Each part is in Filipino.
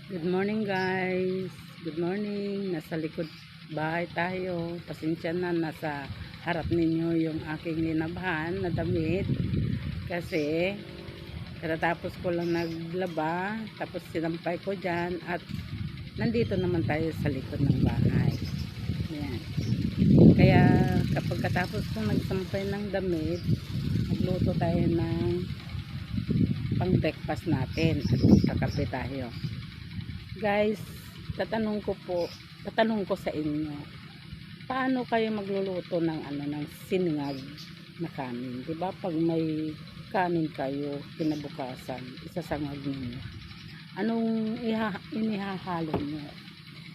Good morning guys. Good morning. Nasa likod bahay tayo. Pasensya na, nasa harap ninyo yung aking linabhan na damit. Kasi katatapos ko lang naglaba. Tapos sinampay ko dyan. At nandito naman tayo sa likod ng bahay. Yan. Kaya kapag katapos kong nagsampay ng damit, nagluto tayo ng pang breakfast natin. At kakape tayo. Guys, tatanong ko sa inyo, paano kayo magluluto ng siningag na kanin? 'Di ba? Pag may kanin kayo kinabukasan, isasangag niyo. Anong inihahalo niyo?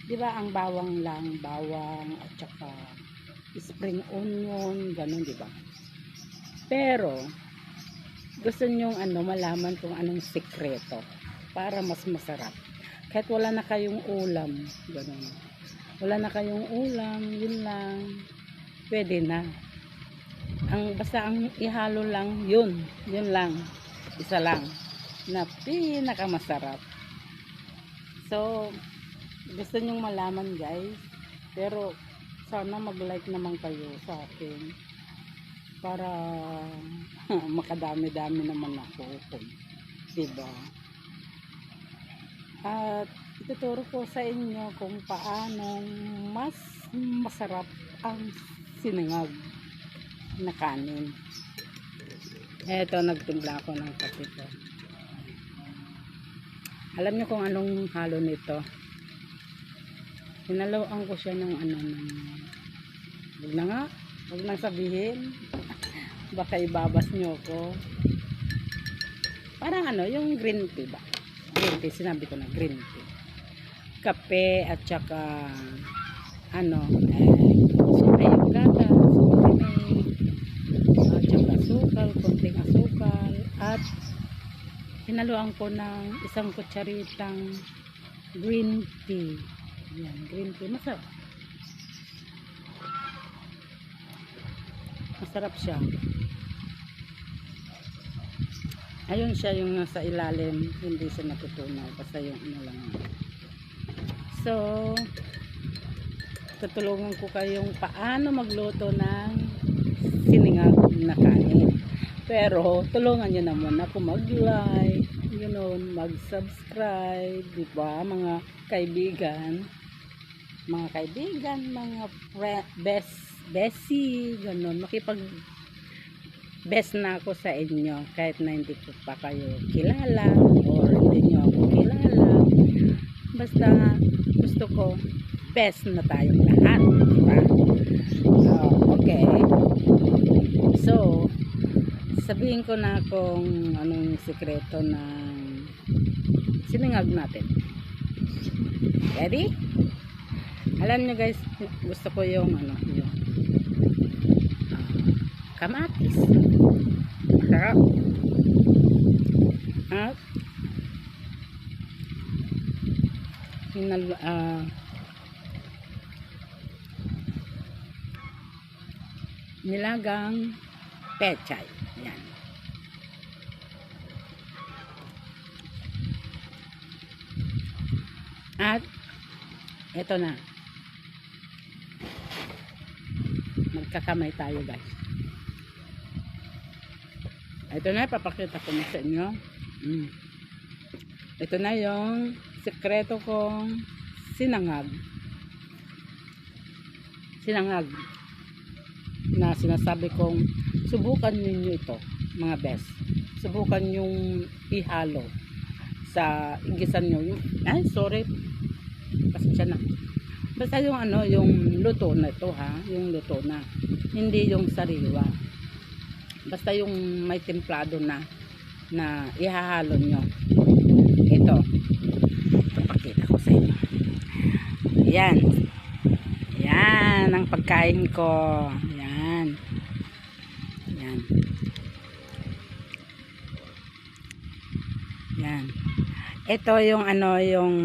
'Di ba ang bawang lang, bawang at saka spring onion, ganun, 'di ba? Pero gusto niyo malaman kung anong sikreto para mas masarap. Kahit wala na kayong ulam, gano'n. Wala na kayong ulam, yun lang. Pwede na. Basta ang ihalo lang, yun lang. Isa lang. Na pinakamasarap. So, gusto nyong malaman guys. Pero, sana mag-like naman kayo sa akin. Para makadami-dami naman ako. Diba? At ituturo ko sa inyo kung paano mas masarap ang sinangag na kanin. Eto, nagtimpla ako ng kape ko. Alam niyo kung anong halo nito? Hinaloan ko siya ng wag na nga, wag nang sabihin. Baka ibabas niyo ko. Parang yung green tea ba? Green tea, sinabi ko na green tea. Kape at saka siyempre yung gatas, at saka asukal, konting asukal, at hinaluan ko ng isang kutsaritang green tea. Yan, green tea, masarap. Masarap siya. Ayun siya yung nasa ilalim, hindi siya natutunaw basta yung lang. So, tutulungan ko kayong paano magluto ng siningag na kanin. Pero, tulungan nyo naman ako mag-like, mag-subscribe, diba mga kaibigan, mga bestie, ganun, best na ako sa inyo kahit na hindi ko pa kayo kilala or hindi nyo ako kilala, basta gusto ko best na tayong lahat, diba? Okay, so sabihin ko na kung anong sikreto ng sinangag natin. Ready? Alam nyo guys, gusto ko yung kamatis. Sarap. At nilagang pechay. Yan. At ito na. Magkakamay tayo guys. Ito na, papakita ko na sa inyo. Ito na yung sekreto kong sinangag na sinasabi kong subukan ninyo ito mga best. Subukan yung ihalo sa igisan nyo. Pasensya na. Basta yung yung luto na ito yung luto na. Hindi yung sariwa. Basta yung may templado na ihahalo nyo. Ito papakita ko sa inyo. Yan ang pagkain ko. Yan ito yung yung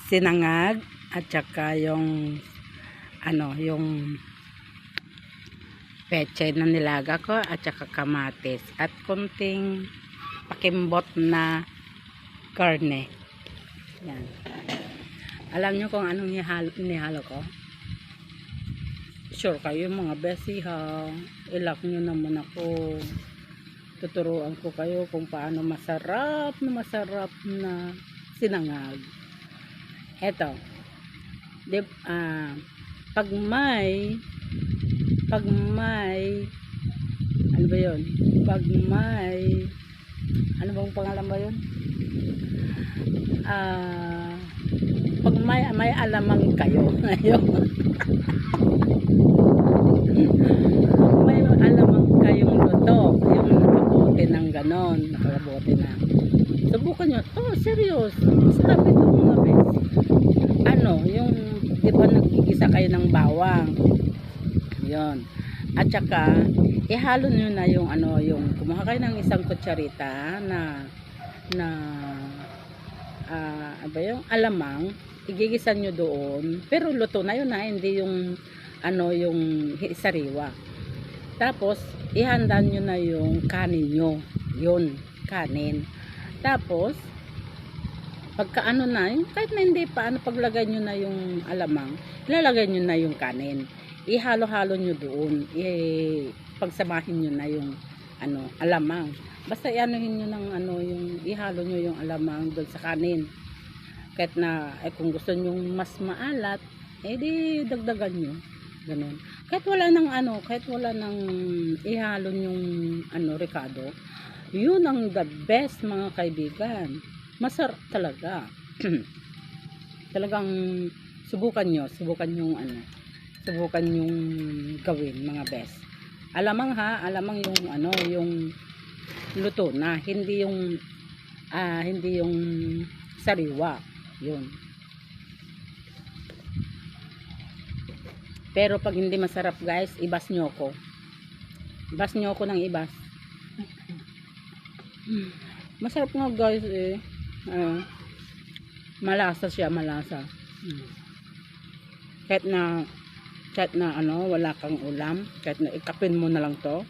sinangag at saka yung yung pechay na nilaga ko at saka kamatis at konting pakimbot na karne. Yan. Alam nyo kung anong nihalo ko? Sure kayo mga besi ha. Ilak nyo naman ako. Tuturuan ko kayo kung paano masarap na sinangag. Eto. Pag may ano ba yun? Pag may ano bang pangalan ba yun? Pag may alamang kayo ngayon. May alamang kayong luto, yung nakabote ng ganon, nakabote na. Subukan nyo. Oh, serious. Masarap ito mga bes. Ano, yung di ba nagigisa kayo ng bawang? Yon. At saka ihalo nyo na yung ano, yung kumuha kayo ng isang kutsarita na ano yung alamang, igigisan nyo doon, pero luto na yun na, hindi yung ano, yung sariwa. Tapos ihanda nyo na yung kanin nyo, yun, kanin. Tapos pagka ano na, yung kahit na hindi pa, ano, paglagay nyo na yung alamang, ilalagay nyo na yung kanin. Ihalo-halo nyo doon, pagsamahin nyo na yung ano, alamang. Basta ianuhin nyo ng ano, yung ihalo nyo yung alamang doon sa kanin. Kahit na, kung gusto nyo mas maalat, di dagdagan nyo. Ganun. Kahit wala nang ano, kahit wala nang ihalo yung ano, ricado, yun ang the best mga kaibigan. Masarap talaga. Talagang subukan yung ano, subukan yung gawin mga best. Alamang ha, alamang yung ano, yung luto na, hindi yung sariwa. Yun. Pero pag hindi masarap guys, ibas nyo ko. Ibas nyo ko ng ibas. Masarap nga guys eh. Malasa siya, malasa. Kahit na ano, wala kang ulam, kahit na ikapin mo na lang to.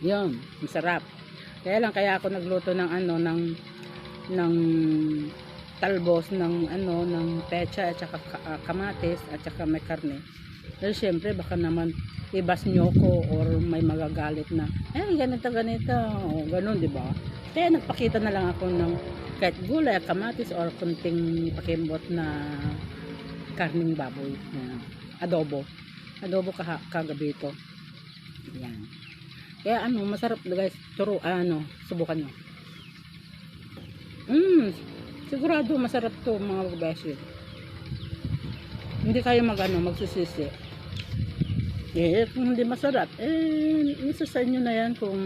Yun, masarap. Kaya ako nagluto ng ano, ng talbos ng ano, ng pecha at saka kamatis at saka may karne. Dahil syempre baka naman ibas nyo ko or may magagalit na ganito o ganun, di ba? Kaya nagpakita na lang ako ng kahit gulay, kamatis or kunting pakimbot na karning baboy na adobo kagabi ito. Yan. Kaya ano, masarap guys. Subukan nyo. Sigurado masarap to mga beshi. Hindi kayo magsusisi. Kung hindi masarap, isa sa inyo na yan kung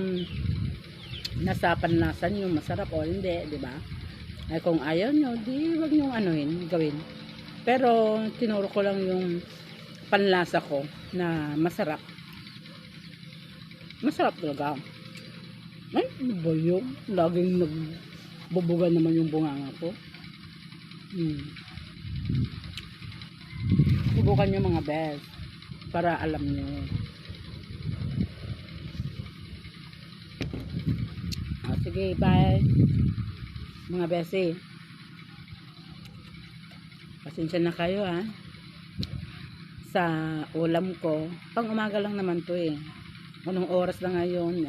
nasa panlasan nyo masarap o hindi, di ba? Kung ayaw nyo, di wag nyo gawin. Pero tinuro ko lang yung panlasa ko na masarap. Masarap talaga. Ay, ano ba yun? Laging nagbubuga naman yung bunganga ko. Subukan nyo mga best para alam nyo. Sige, bye mga besi. Pasensya na kayo ha sa ulam ko. Pang umaga lang naman to eh. Anong oras na ngayon?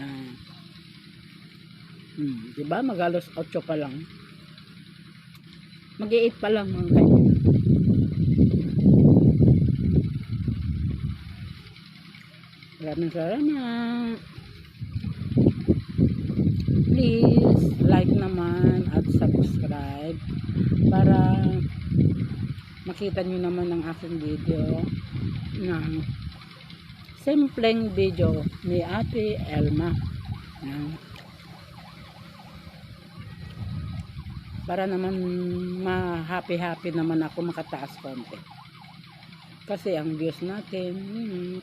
Diba? Mag-alas 8 pa lang. Mag-8 pa lang mga kaibigan. Maraming salamat. Please like naman at subscribe para makita nyo naman ang aking video ng simpleng video ni Ate Elma. Para naman ma-happy naman ako, makataas konti. Kasi ang views natin,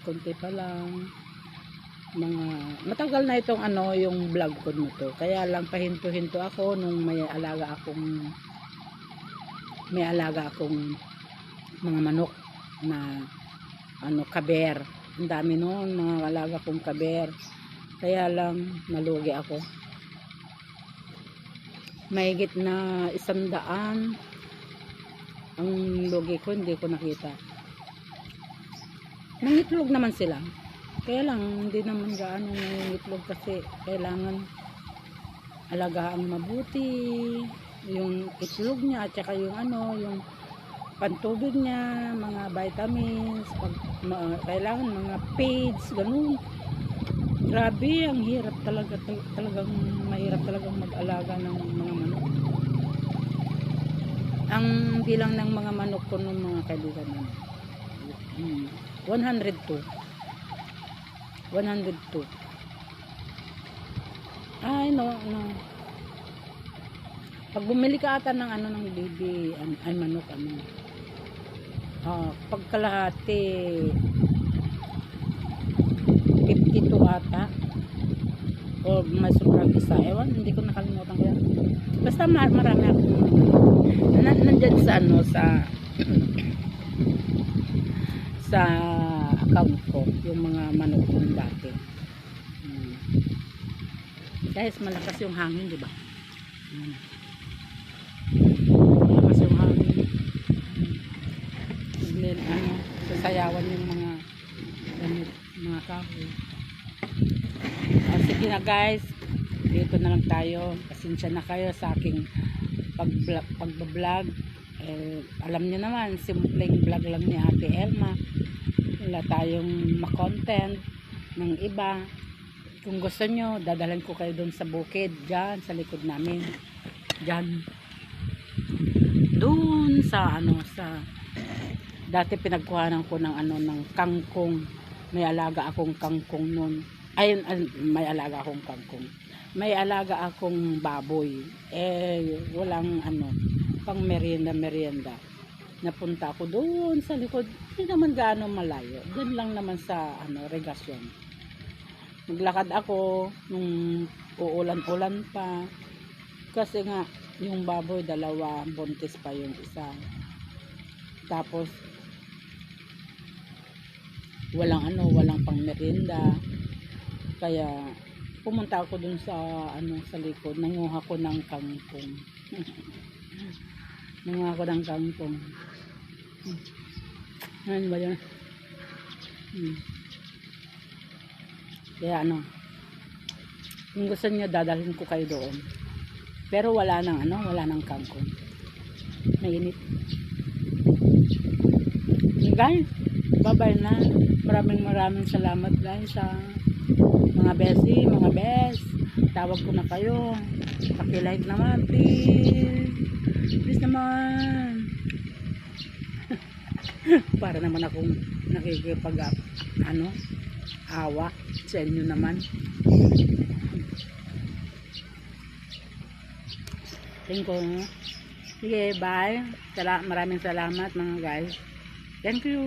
konti pa lang. Matagal na itong yung vlog ko nito. Kaya lang pahinto-hinto ako nung may alaga akong mga manok na kaber. Ang dami noon, mga alaga kong kaber. Kaya lang nalugi ako. Mahigit na 100 Ang logi ko, hindi ko nakita. Nangitlog naman sila. Kaya lang, hindi naman gaano nangitlog kasi kailangan alagaan mabuti yung itlog niya at saka yung yung pantubig niya, mga vitamins, kailangan mga feeds, ganun. Grabe, ang hirap talaga, talagang mahirap talagang mag-alaga ng mga manok. Ang bilang ng mga manok ko ng mga kaibigan namin, 102. 102. Ay, no. Pag bumili ka ata ng ng baby, ay manok, pagkalahati, 52 ata. O may sobrang isa. Ewan, hindi ko nakalimutan ko yan. Basta marami ako. Nandyan sa sa account ko, yung mga manok ko dati. Guys, malakas yung hangin, di ba? Malakas yung hangin. Sasayawan yung mga kahoy. Sige na guys, dito na lang tayo. Pasensya na kayo sa aking pagbablog. Alam niyo naman, simpleng vlog lang ni Ate Elma. Wala tayong makontent ng iba. Kung gusto nyo, dadalhan ko kayo doon sa bukid, dyan sa likod namin, dyan doon sa dati pinagkuhanan ko ng ng kangkong. May alaga akong kangkong noon. Ayun, may alaga akong kangkong. May alaga akong baboy. Walang pang merienda. Napunta ako doon sa likod. Hindi naman gaano malayo. Doon lang naman sa regasyon. Naglakad ako nung uulan-ulan pa. Kasi nga, yung baboy, 2, buntis pa yung isa. Tapos, walang pang merienda. Kaya pumunta ako dun sa sa likod, nanguha ko ng kangkong. Nanguha ko ng kangkong. Ano ba 'yan? Kaya kung gusto niyo dadalhin ko kayo doon. Pero wala nang kangkong. Mainit. Guys, bye-bye na. Maraming salamat guys sa mga besi, mga bes. Tawag ko na kayo. Paki-like naman, please. Please naman. Para naman akong awa sa inyo naman. Thank you. Sige, bye. Maraming salamat mga guys. Thank you.